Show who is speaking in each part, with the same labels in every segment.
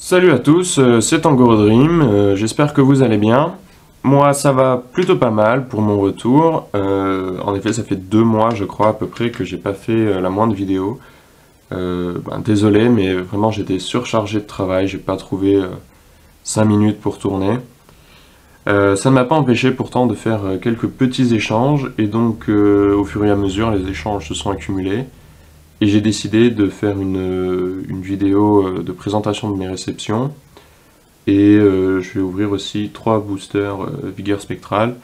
Speaker 1: Salut à tous, c'est Angorodream, j'espère que vous allez bien. Moi ça va plutôt pas mal pour mon retour. En effet ça fait 2 mois je crois à peu près que j'ai pas fait la moindre vidéo. Désolé mais vraiment j'étais surchargé de travail, j'ai pas trouvé 5 minutes pour tourner. Ça ne m'a pas empêché pourtant de faire quelques petits échanges et donc au fur et à mesure les échanges se sont accumulés. Et j'ai décidé de faire une vidéo de présentation de mes réceptions. Et je vais ouvrir aussi 3 boosters vigueur spectrale.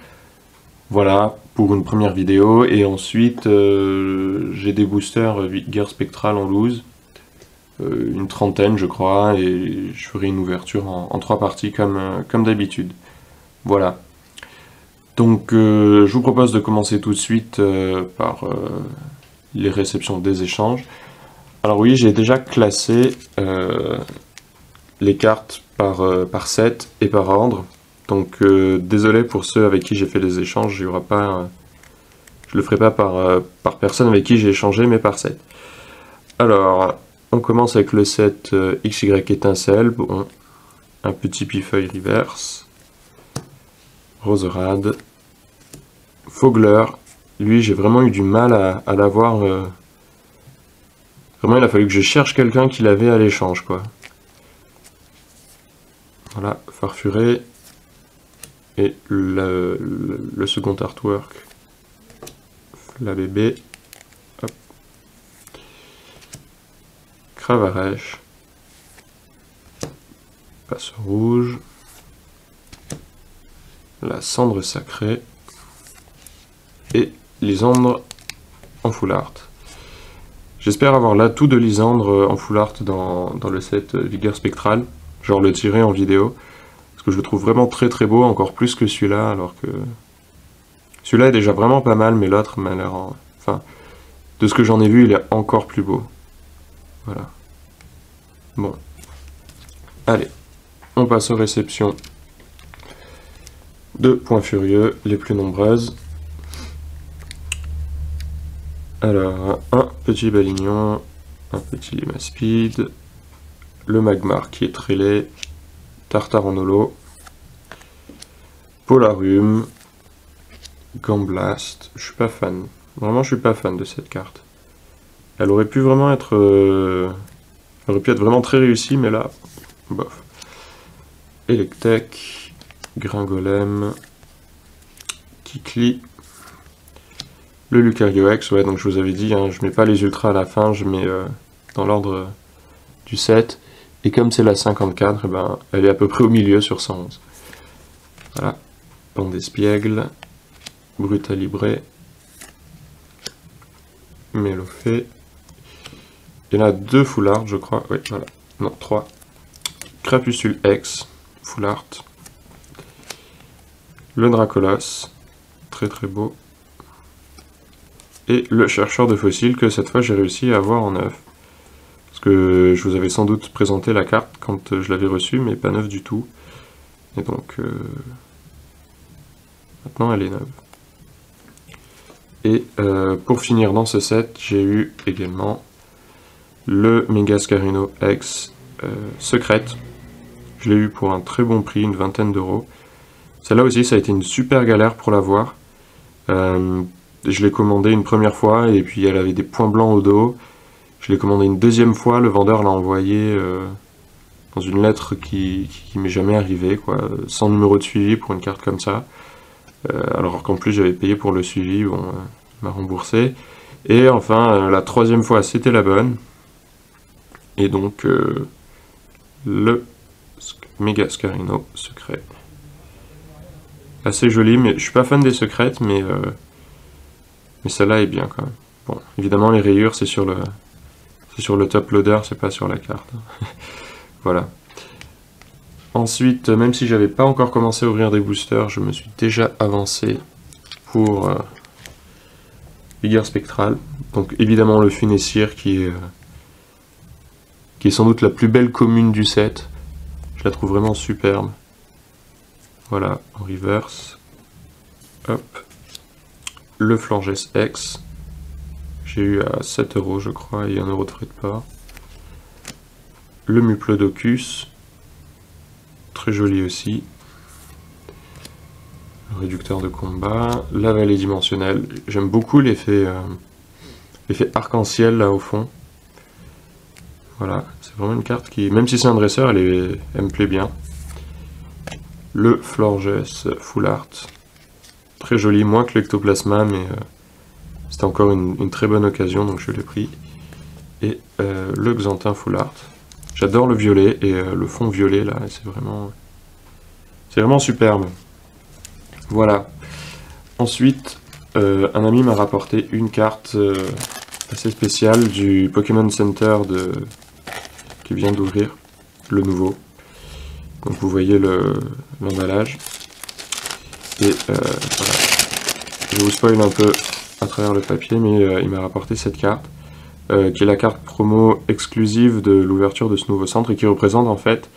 Speaker 1: Voilà, pour une première vidéo. Et ensuite, j'ai des boosters vigueur spectrale en loose. Une trentaine, je crois. Et je ferai une ouverture en 3 parties comme d'habitude. Voilà. Donc, je vous propose de commencer tout de suite par les réceptions des échanges. Alors oui, j'ai déjà classé les cartes par set et par ordre. Donc désolé pour ceux avec qui j'ai fait les échanges, il y aura pas, je le ferai pas par personne avec qui j'ai échangé, mais par set. Alors, on commence avec le set XY étincelle, bon, un petit pifeuille reverse, Roserade, Fogler, lui j'ai vraiment eu du mal à l'avoir. Vraiment il a fallu que je cherche quelqu'un qui l'avait à l'échange quoi. Voilà, Farfuré. Et le second artwork, la bébé, hop. Cravarèche, Passe rouge, la cendre sacrée et Lysandre en full art. J'espère avoir l'atout de Lysandre en full art dans le set vigueur spectrale, genre le tirer en vidéo. Parce que je le trouve vraiment très très beau, encore plus que celui-là, alors que... Celui-là est déjà vraiment pas mal, mais l'autre m'a l'air... Enfin, de ce que j'en ai vu, il est encore plus beau. Voilà. Bon. Allez, on passe aux réceptions de Points Furieux, les plus nombreuses. Alors, un petit Balignon, un petit Limaspeed, le Magmar qui est très laid, Tartare en holo, Polarum, Gamblast, je suis pas fan. Vraiment, je suis pas fan de cette carte. Elle aurait pu vraiment être... Elle aurait pu être vraiment très réussie, mais là, bof. Electek, Gringolem, Kikli, le Lucario X, ouais, donc je vous avais dit, hein, je mets pas les ultras à la fin, je mets dans l'ordre du set. Et comme c'est la 54, eh ben, elle est à peu près au milieu sur 111. Voilà. Pandespiègle, Brutalibré, Mélofée. Il y en a 2 full art, je crois. Oui, voilà. Non, 3. Crapuscule X, full art. Le Dracolos, très très beau. Et le chercheur de fossiles que cette fois j'ai réussi à avoir en neuf. Parce que je vous avais sans doute présenté la carte quand je l'avais reçue, mais pas neuve du tout. Et donc, maintenant elle est neuve. Et pour finir dans ce set, j'ai eu également le Megascarino X secrète. Je l'ai eu pour un très bon prix, une vingtaine d'euros. Celle-là aussi, ça a été une super galère pour l'avoir. Je l'ai commandé une première fois et puis elle avait des points blancs au dos. Je l'ai commandé une deuxième fois, le vendeur l'a envoyé dans une lettre qui m'est jamais arrivée, quoi, sans numéro de suivi pour une carte comme ça. Alors qu'en plus j'avais payé pour le suivi, bon, il m'a remboursé. Et enfin, la troisième fois, c'était la bonne. Et donc, le Megascarino secret. Assez joli, mais je suis pas fan des secrètes, mais celle-là est bien quand même. Bon, évidemment, les rayures, c'est sur le top loader, c'est pas sur la carte. Voilà. Ensuite, même si j'avais pas encore commencé à ouvrir des boosters, je me suis déjà avancé pour vigueur spectrale. Donc évidemment le Funessir qui est sans doute la plus belle commune du set. Je la trouve vraiment superbe. Voilà, en reverse. Hop. Le Flangès X. J'ai eu à 7 € je crois, et 1 € de frais de port. Le Muplodocus, très joli aussi. Le réducteur de combat, la vallée dimensionnelle. J'aime beaucoup l'effet arc-en-ciel là au fond. Voilà, c'est vraiment une carte qui, même si c'est un dresseur, elle me plaît bien. Le Florges Full Art. Très joli, moins que l'Ectoplasma, mais c'était encore une très bonne occasion, donc je l'ai pris. Et le Xanthin Full Art. J'adore le violet, et le fond violet, là, c'est vraiment superbe. Voilà. Ensuite, un ami m'a rapporté une carte assez spéciale du Pokémon Center qui vient d'ouvrir, le nouveau. Donc vous voyez l'emballage. Et voilà. Je vous spoil un peu à travers le papier, mais il m'a rapporté cette carte, qui est la carte promo exclusive de l'ouverture de ce nouveau centre, et qui représente en fait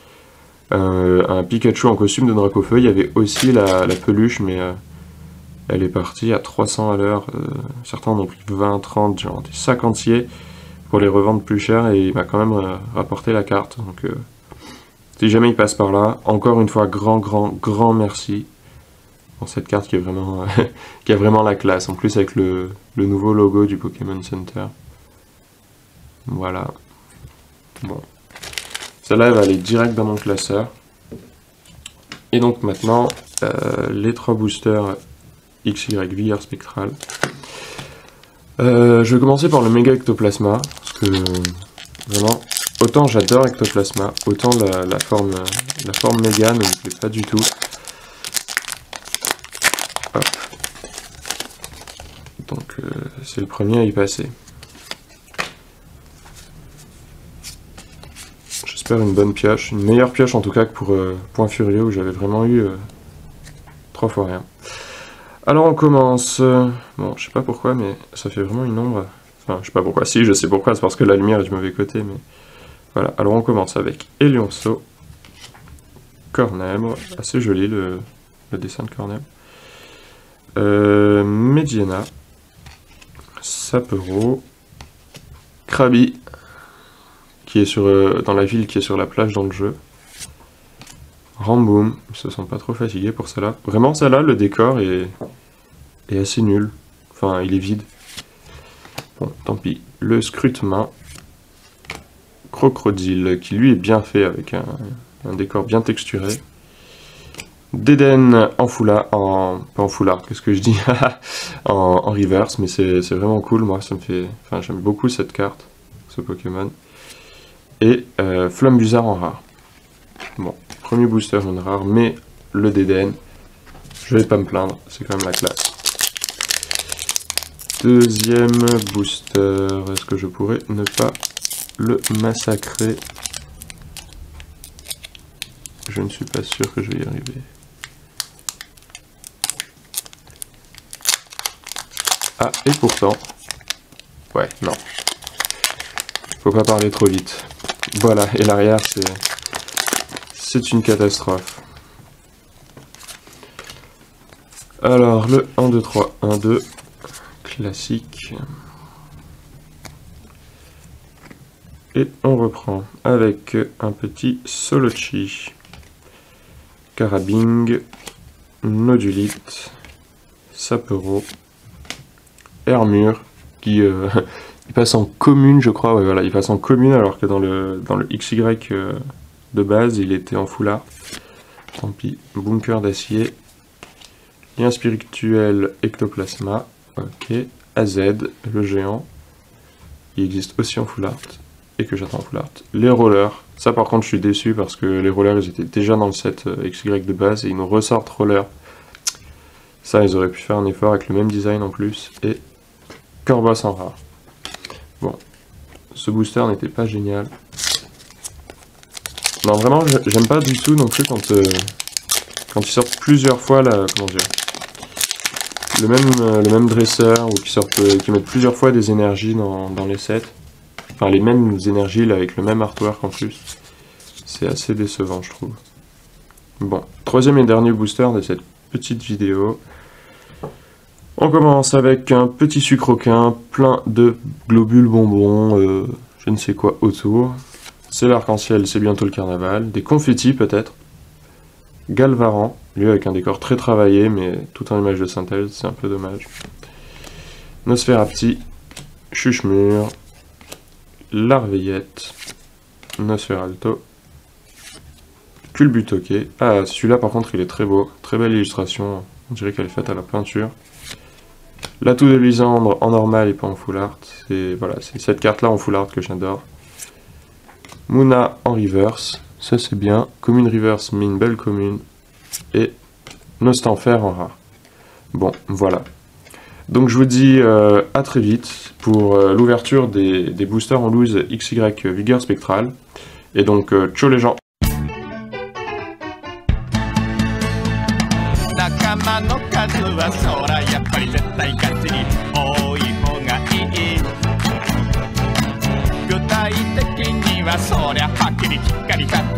Speaker 1: un Pikachu en costume de Dracofeu. Il y avait aussi la peluche, mais elle est partie à 300 à l'heure. Certains en ont pris 20, 30, genre des 50iers pour les revendre plus cher, et il m'a quand même rapporté la carte. Donc si jamais il passe par là, encore une fois, grand merci pour cette carte qui est vraiment qui a vraiment la classe. En plus avec le nouveau logo du Pokémon Center. Voilà. Bon. Celle-là, elle va aller direct dans mon classeur. Et donc maintenant, les 3 boosters XY VR Spectral. Je vais commencer par le Mega Ectoplasma, parce que vraiment, autant j'adore Ectoplasma, autant la forme méga ne me plaît pas du tout. Hop. Donc c'est le premier à y passer. J'espère une bonne pioche, une meilleure pioche en tout cas que pour Point Furieux où j'avais vraiment eu 3 fois rien. Alors on commence, bon je sais pas pourquoi mais ça fait vraiment une ombre, enfin je sais pas pourquoi, si je sais pourquoi, c'est parce que la lumière est du mauvais côté, mais voilà. Alors on commence avec Elionceau, Cornèbre, assez joli le dessin de Cornèbre, Mediana, Sapero, Krabi, qui est dans la ville qui est sur la plage dans le jeu, Ramboom, ils se sont pas trop fatigués pour celle-là. Vraiment celle-là, le décor est assez nul. Enfin, il est vide. Bon, tant pis. Le Scrutemain, Crocodile, qui lui est bien fait avec un décor bien texturé. Déden en foulard, pas en foulard, qu'est-ce que je dis en reverse, mais c'est vraiment cool. Moi, ça me fait, enfin, j'aime beaucoup cette carte, ce Pokémon. Et Flambuzzard en rare. Bon, premier booster en rare, mais le Déden, je vais pas me plaindre, c'est quand même la classe. Deuxième booster, est-ce que je pourrais ne pas le massacrer? Je ne suis pas sûr que je vais y arriver. Ah, et pourtant... Ouais, non. Faut pas parler trop vite. Voilà, et l'arrière, c'est une catastrophe. Alors, le 1, 2, 3, 1, 2, classique. Et on reprend avec un petit Solochi, Carabing, Nodulite, Sapero, Hermure, qui il passe en commune, je crois, ouais, voilà, il passe en commune alors que dans le XY de base, il était en full art. Tant pis, Bunker d'acier, Lien spirituel Ectoplasma, ok, AZ, le géant, il existe aussi en full art, et que j'attends en full art. Les rollers, ça par contre je suis déçu parce que les rollers ils étaient déjà dans le set XY de base et ils nous ressortent rollers. Ça ils auraient pu faire un effort avec le même design en plus, et Corboss en rare. Bon, ce booster n'était pas génial. Non vraiment j'aime pas du tout non plus quand ils sortent plusieurs fois là, comment dire, le même dresseur, ou qui mettent plusieurs fois des énergies dans les sets. Enfin les mêmes énergies là, avec le même artwork en plus. C'est assez décevant je trouve. Bon, troisième et dernier booster de cette petite vidéo. On commence avec un petit sucroquin plein de globules bonbons, je ne sais quoi autour. C'est l'arc-en-ciel, c'est bientôt le carnaval. Des confettis peut-être. Galvaran, lui avec un décor très travaillé, mais tout en image de synthèse, c'est un peu dommage. Nosferapti, Chuchemur, Larveillette, Nosferalto, Culbutoke. Ah, celui-là par contre il est très beau, très belle illustration, on dirait qu'elle est faite à la peinture. L'atout de Lysandre en normal et pas en full art, c'est voilà, c'est cette carte là en full art que j'adore. Muna en reverse, ça c'est bien. Commune reverse, mais une belle commune. Et Nostanfer en rare. Bon, voilà. Donc je vous dis à très vite pour l'ouverture des boosters en loose XY Vigueur Spectrale. Et donc, ciao les gens.
Speaker 2: 仲間の数はそらやっぱり絶対勝ちに多い方がいい具体的にはそりゃはっきりしっかり勝